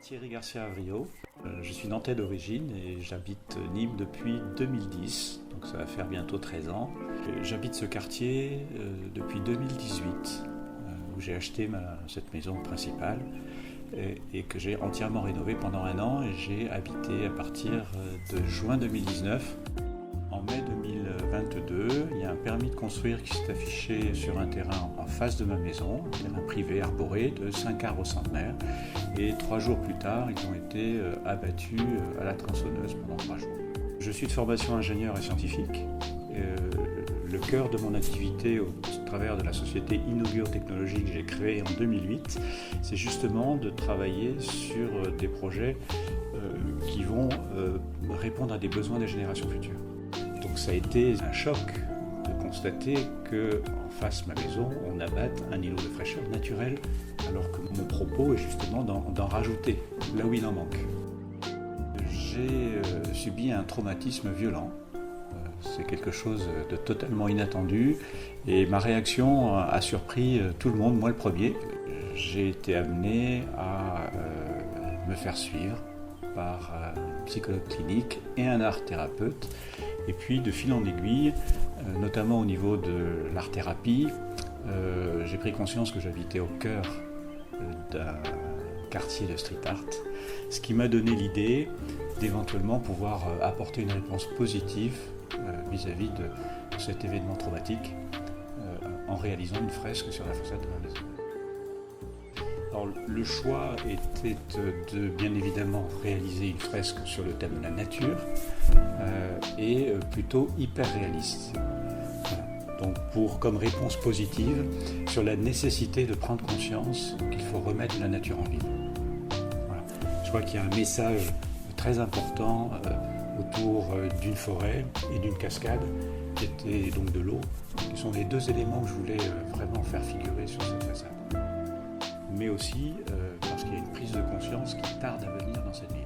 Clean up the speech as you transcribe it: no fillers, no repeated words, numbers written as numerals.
Thierry Garcia Avrio, je suis nantais d'origine et j'habite Nîmes depuis 2010, donc ça va faire bientôt 13 ans. J'habite ce quartier depuis 2018, où j'ai acheté cette maison principale et que j'ai entièrement rénovée pendant un an, et j'ai habité à partir de juin 2019. En mai 2022, il y a un permis de construire qui s'est affiché sur un terrain en face de ma maison, un terrain privé arboré de 5 arbres centenaires. Et 3 jours plus tard, ils ont été abattus à la tronçonneuse pendant 3 jours. Je suis de formation ingénieur et scientifique. Le cœur de mon activité au travers de la société Inaugure Technologies que j'ai créée en 2008, c'est justement de travailler sur des projets qui vont répondre à des besoins des générations futures. Donc ça a été un choc de constater qu'en face de ma maison, on abatte un îlot de fraîcheur naturel, alors que mon propos est justement d'en rajouter, là où il en manque. J'ai subi un traumatisme violent. C'est quelque chose de totalement inattendu et ma réaction a surpris tout le monde, moi le premier. J'ai été amené à me faire suivre par un psychologue clinique et un art-thérapeute. Et puis de fil en aiguille, notamment au niveau de l'art-thérapie, j'ai pris conscience que j'habitais au cœur d'un quartier de street art, ce qui m'a donné l'idée d'éventuellement pouvoir apporter une réponse positive vis-à-vis de cet événement traumatique en réalisant une fresque sur la façade de ma maison. Alors, le choix était de bien évidemment réaliser une fresque sur le thème de la nature et plutôt hyper réaliste. Donc comme réponse positive sur la nécessité de prendre conscience qu'il faut remettre la nature en ville. Voilà. Je crois qu'il y a un message très important autour d'une forêt et d'une cascade qui était donc de l'eau, qui sont les 2 éléments que je voulais vraiment faire figurer sur cette façade. Mais aussi parce qu'il y a une prise de conscience qui tarde à venir dans cette ville.